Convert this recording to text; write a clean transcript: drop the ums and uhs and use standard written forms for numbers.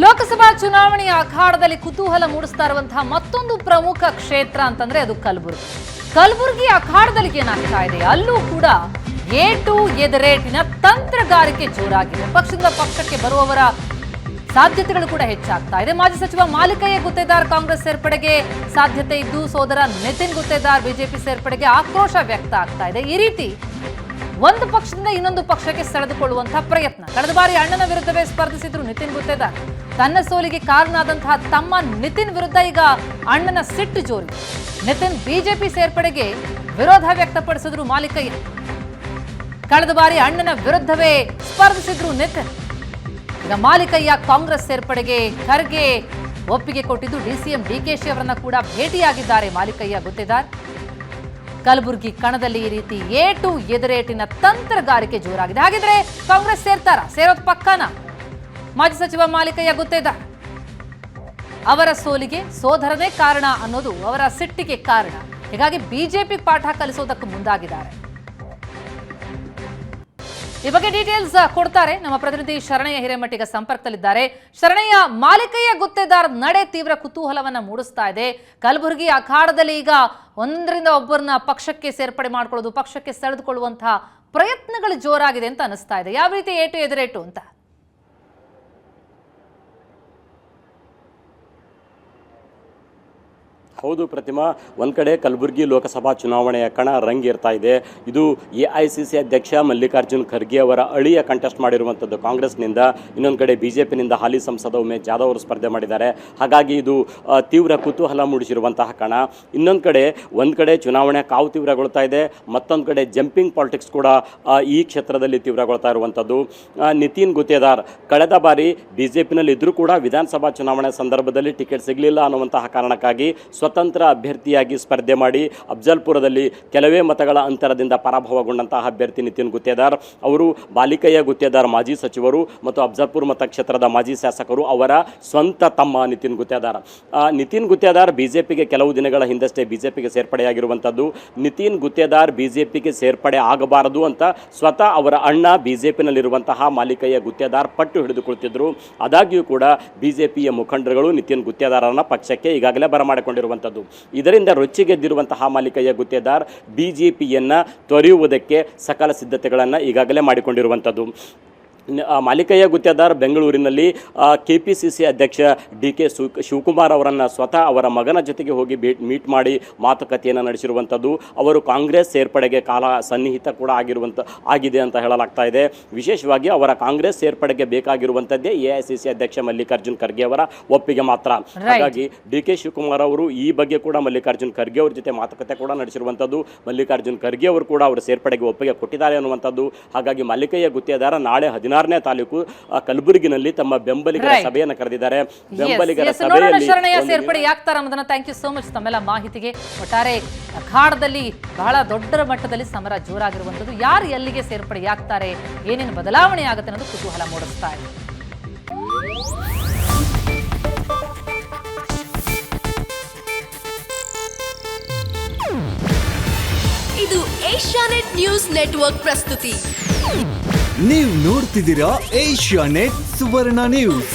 ಲೋಕಸಭಾ ಚುನಾವಣೆಯ ಅಖಾಡದಲ್ಲಿ ಕುತೂಹಲ ಮೂಡಿಸ್ತಾ ಇರುವಂತಹ ಮತ್ತೊಂದು ಪ್ರಮುಖ ಕ್ಷೇತ್ರ ಅಂತಂದ್ರೆ ಅದು ಕಲಬುರಗಿ. ಕಲಬುರಗಿ ಅಖಾಡದಲ್ಲಿ ಏನಾಗ್ತಾ ಇದೆ, ಅಲ್ಲೂ ಕೂಡ ಏಟು ಎದರೇಟಿನ ತಂತ್ರಗಾರಿಕೆ ಜೋರಾಗಿದೆ. ಪಕ್ಷದಿಂದ ಪಕ್ಷಕ್ಕೆ ಬರುವವರ ಸಾಧ್ಯತೆಗಳು ಕೂಡ ಹೆಚ್ಚಾಗ್ತಾ ಇದೆ. ಮಾಜಿ ಸಚಿವ ಮಾಲಿಕಯ್ಯ ಗುತ್ತೇದಾರ್ ಕಾಂಗ್ರೆಸ್ ಸೇರ್ಪಡೆಗೆ ಸಾಧ್ಯತೆ ಇದ್ದು, ಸೋದರ ನಿತಿನ್ ಗುತ್ತೇದಾರ್ ಬಿಜೆಪಿ ಸೇರ್ಪಡೆಗೆ ಆಕ್ರೋಶ ವ್ಯಕ್ತ ಆಗ್ತಾ ಇದೆ. ಈ ರೀತಿ ಒಂದು ಪಕ್ಷದಿಂದ ಇನ್ನೊಂದು ಪಕ್ಷಕ್ಕೆ ಸೆಳೆದುಕೊಳ್ಳುವಂತಹ ಪ್ರಯತ್ನ. ಕಳೆದ ಬಾರಿ ಅಣ್ಣನ ವಿರುದ್ಧವೇ ಸ್ಪರ್ಧಿಸಿದ್ರು ನಿತಿನ್ ಗುತ್ತೇದಾರ್. ತನ್ನ ಸೋಲಿಗೆ ಕಾರಣನಾದಂತಹ ತಮ್ಮ ನಿತಿನ್ ವಿರುದ್ಧ ಈಗ ಅಣ್ಣನ ಸಿಟ್ಟು ಜೋರಿ. ನಿತಿನ್ ಬಿಜೆಪಿ ಸೇರ್ಪಡೆಗೆ ವಿರೋಧ ವ್ಯಕ್ತಪಡಿಸಿದ್ರು ಮಾಲಿಕಯ್ಯ. ಕಳೆದ ಬಾರಿ ಅಣ್ಣನ ವಿರುದ್ಧವೇ ಸ್ಪರ್ಧಿಸಿದ್ರು ನಿತಿನ್. ಈಗ ಮಾಲಿಕಯ್ಯ ಕಾಂಗ್ರೆಸ್ ಸೇರ್ಪಡೆಗೆ ಖರ್ಗೆ ಒಪ್ಪಿಗೆ ಕೊಟ್ಟಿದ್ದು, ಡಿಸಿಎಂ ಡಿಕೆಶಿ ಅವರನ್ನ ಕೂಡ ಭೇಟಿಯಾಗಿದ್ದಾರೆ ಮಾಲಿಕಯ್ಯ ಗುತ್ತೇದಾರ್. ಕಲಬುರಗಿ ಕಣದಲ್ಲಿ ಈ ರೀತಿ ಏಟು ಎದುರೇಟಿನ ತಂತ್ರಗಾರಿಕೆ ಜೋರಾಗಿದೆ. ಹಾಗಿದ್ರೆ ಕಾಂಗ್ರೆಸ್ ಸೇರೋದು ಪಕ್ಕನ? ಮಾಜಿ ಸಚಿವ ಮಾಲಿಕಯ್ಯ ಗುತ್ತೇದಾರ್ ಅವರ ಸೋಲಿಗೆ ಸೋದರನೇ ಕಾರಣ ಅನ್ನೋದು ಅವರ ಸಿಟ್ಟಿಗೆ ಕಾರಣ. ಹೀಗಾಗಿ ಬಿಜೆಪಿ ಪಾಠ ಕಲಿಸೋದಕ್ಕೆ ಮುಂದಾಗಿದ್ದಾರೆ. ಈ ಬಗ್ಗೆ ಡೀಟೇಲ್ಸ್ ಕೊಡ್ತಾರೆ ನಮ್ಮ ಪ್ರತಿನಿಧಿ ಶರಣಯ್ಯ ಹಿರೇಮಠ ಸಂಪರ್ಕದಲ್ಲಿದ್ದಾರೆ. ಶರಣಯ್ಯ, ಮಾಲಿಕಯ್ಯ ಗುತ್ತೇದಾರ್ ನಡೆ ತೀವ್ರ ಕುತೂಹಲವನ್ನ ಮೂಡಿಸ್ತಾ ಇದೆ. ಕಲಬುರಗಿ ಅಖಾಡದಲ್ಲಿ ಈಗ ಒಂದರಿಂದ ಒಬ್ಬರನ್ನ ಪಕ್ಷಕ್ಕೆ ಸೇರ್ಪಡೆ ಮಾಡ್ಕೊಳ್ಳೋದು, ಪಕ್ಷಕ್ಕೆ ಸೆಳೆದುಕೊಳ್ಳುವಂತಹ ಪ್ರಯತ್ನಗಳು ಜೋರಾಗಿದೆ ಅಂತ ಅನಿಸ್ತಾ ಇದೆ. ಯಾವ ರೀತಿ ಏಟು ಎದುರೇಟು ಅಂತ? ಹೌದು ಪ್ರತಿಮಾ, ಒಂದು ಕಡೆ ಕಲಬುರಗಿ ಲೋಕಸಭಾ ಚುನಾವಣೆಯ ಕಣ ರಂಗೇರ್ತಾ ಇದೆ. ಇದು AICC ಅಧ್ಯಕ್ಷ ಮಲ್ಲಿಕಾರ್ಜುನ್ ಖರ್ಗೆ ಅವರ ಅಳಿಯ ಕಂಟೆಸ್ಟ್ ಮಾಡಿರುವಂಥದ್ದು ಕಾಂಗ್ರೆಸ್ನಿಂದ. ಇನ್ನೊಂದು ಕಡೆ BJPನಿಂದ ಹಾಲಿ ಸಂಸದ ಉಮೇಶ್ ಜಾಧವ್ ಅವರು ಸ್ಪರ್ಧೆ ಮಾಡಿದ್ದಾರೆ. ಹಾಗಾಗಿ ಇದು ತೀವ್ರ ಕುತೂಹಲ ಮೂಡಿಸಿರುವಂತಹ ಕಣ. ಇನ್ನೊಂದು ಕಡೆ ಚುನಾವಣೆ ಕಾವು ತೀವ್ರಗೊಳ್ತಾ ಇದೆ. ಮತ್ತೊಂದು ಕಡೆ ಜಂಪಿಂಗ್ ಪಾಲಿಟಿಕ್ಸ್ ಕೂಡ ಈ ಕ್ಷೇತ್ರದಲ್ಲಿ ತೀವ್ರಗೊಳ್ತಾ ಇರುವಂಥದ್ದು. ನಿತಿನ್ ಗುತ್ತೇದಾರ್ ಕಳೆದ ಬಾರಿ BJPನಲ್ಲಿ ಇದ್ದರೂ ಕೂಡ ವಿಧಾನಸಭಾ ಚುನಾವಣೆ ಸಂದರ್ಭದಲ್ಲಿ ಟಿಕೆಟ್ ಸಿಗಲಿಲ್ಲ ಅನ್ನುವಂತಹ ಕಾರಣಕ್ಕಾಗಿ ಸ್ವತಂತ್ರ ಅಭ್ಯರ್ಥಿಯಾಗಿ ಸ್ಪರ್ಧೆ ಮಾಡಿ ಅಫ್ಜಲ್ಪುರದಲ್ಲಿ ಕೆಲವೇ ಮತಗಳ ಅಂತರದಿಂದ ಪರಾಭವಗೊಂಡಂತಹ ಅಭ್ಯರ್ಥಿ ನಿತಿನ್ ಗುತ್ತೇದಾರ್ ಅವರು ಮಾಲಿಕಯ್ಯ ಗುತ್ತೇದಾರ್ ಮಾಜಿ ಸಚಿವರು ಮತ್ತು ಅಫ್ಜಲ್ಪುರ ಮತಕ್ಷೇತ್ರದ ಮಾಜಿ ಶಾಸಕರು ಅವರ ಸ್ವಂತ ತಮ್ಮ ನಿತಿನ್ ಗುತ್ತೇದಾರ್ ಬಿಜೆಪಿಗೆ ಕೆಲವು ದಿನಗಳ ಹಿಂದಷ್ಟೇ ಬಿಜೆಪಿಗೆ ಸೇರ್ಪಡೆಯಾಗಿರುವಂಥದ್ದು. ನಿತಿನ್ ಗುತ್ತೇದಾರ್ ಬಿಜೆಪಿಗೆ ಸೇರ್ಪಡೆ ಆಗಬಾರದು ಅಂತ ಸ್ವತಃ ಅವರ ಅಣ್ಣ ಬಿಜೆಪಿನಲ್ಲಿರುವಂತಹ ಮಾಲಿಕಯ್ಯ ಗುತ್ತೇದಾರ್ ಪಟ್ಟು ಹಿಡಿದುಕೊಳ್ತಿದ್ರು. ಆದಾಗ್ಯೂ ಕೂಡ ಬಿಜೆಪಿಯ ಮುಖಂಡರುಗಳು ನಿತಿನ್ ಗುತ್ತೇದಾರನ ಪಕ್ಷಕ್ಕೆ ಈಗಾಗಲೇ ಬರಮಾಡಿಕೊಂಡಿರುವಂಥದ್ದು. ಇದರಿಂದ ರೊಚ್ಚಿಗೆದ್ದಿರುವಂತಹ ಮಾಲಿಕಯ್ಯ ಗುತ್ತೇದಾರ್ ಬಿಜೆಪಿಯನ್ನು ತೊರೆಯುವುದಕ್ಕೆ ಸಕಲ ಸಿದ್ಧತೆಗಳನ್ನು ಈಗಾಗಲೇ ಮಾಡಿಕೊಂಡಿರುವಂಥದ್ದು. ಮಾಲಿಕಯ್ಯ ಗುತ್ತೇದಾರ್ ಬೆಂಗಳೂರಿನಲ್ಲಿ KPCC ಅಧ್ಯಕ್ಷ DK ಶಿವಕುಮಾರ್ ಅವರನ್ನು ಸ್ವತಃ ಅವರ ಮಗನ ಜೊತೆಗೆ ಹೋಗಿ ಮೀಟ್ ಮಾಡಿ ಮಾತುಕತೆಯನ್ನು ನಡೆಸಿರುವಂಥದ್ದು. ಅವರು ಕಾಂಗ್ರೆಸ್ ಸೇರ್ಪಡೆಗೆ ಕಾಲ ಸನ್ನಿಹಿತ ಕೂಡ ಆಗಿದೆ ಅಂತ ಹೇಳಲಾಗ್ತಾ ಇದೆ. ವಿಶೇಷವಾಗಿ ಅವರ ಕಾಂಗ್ರೆಸ್ ಸೇರ್ಪಡೆಗೆ ಬೇಕಾಗಿರುವಂಥದ್ದೇ AICC ಅಧ್ಯಕ್ಷ ಮಲ್ಲಿಕಾರ್ಜುನ್ ಖರ್ಗೆ ಅವರ ಒಪ್ಪಿಗೆ ಮಾತ್ರ. ಹಾಗಾಗಿ DK ಶಿವಕುಮಾರ್ ಅವರು ಈ ಬಗ್ಗೆ ಕೂಡ ಮಲ್ಲಿಕಾರ್ಜುನ್ ಖರ್ಗೆ ಅವರ ಜೊತೆ ಮಾತುಕತೆ ಕೂಡ ನಡೆಸಿರುವಂಥದ್ದು. ಮಲ್ಲಿಕಾರ್ಜುನ್ ಖರ್ಗೆ ಅವರು ಕೂಡ ಅವರ ಸೇರ್ಪಡೆಗೆ ಒಪ್ಪಿಗೆ ಕೊಟ್ಟಿದ್ದಾರೆ ಅನ್ನುವಂಥದ್ದು. ಹಾಗಾಗಿ ಮಾಲಿಕಯ್ಯ ಗುತ್ತೇದಾರ ನಾಳೆ 16ನೇ ತಾಲೂಕು ಕಲಬುರಗಿನಲ್ಲಿ ತಮ್ಮ ಬೆಂಬಲಿಗರ ಸಭೆಯನ್ನು ಕರೆದಿದ್ದಾರೆ. ಬೆಂಬಲಿಗರ ಸಭೆಯಲ್ಲಿ ಸೇರ್ಪಡೆ ಆಗ್ತಾರೆ ಅನ್ನೋದನ್ನ ಥ್ಯಾಂಕ್ ಯು ಸೋ ಮಚ್ ತಮ್ಮೆಲ್ಲ ಮಾಹಿತಿಗೆ. ಒಟ್ಟಾರೆ ಅಖಾಡದಲ್ಲಿ ಬಹಳ ದೊಡ್ಡ ಮಟ್ಟದಲ್ಲಿ ಸಮರ ಜೋರಾಗಿರುವಂಥದ್ದು. ಯಾರು ಎಲ್ಲಿಗೆ ಸೇರ್ಪಡೆ ಆಗ್ತಾರೆ, ಏನೇನು ಬದಲಾವಣೆ ಆಗುತ್ತೆ ಅನ್ನೋದು ಕುತೂಹಲ ಮೂಡಿಸ್ತಾ ಇದೆ. ಇದು ಏಷ್ಯಾನೆಟ್ ನ್ಯೂಸ್ ನೆಟ್ವರ್ಕ್ ಪ್ರಸ್ತುತಿ. ನೀವು ನೋಡ್ತಿದ್ದೀರಾ ಏಷ್ಯಾನೆಟ್ ಸುವರ್ಣ ನ್ಯೂಸ್.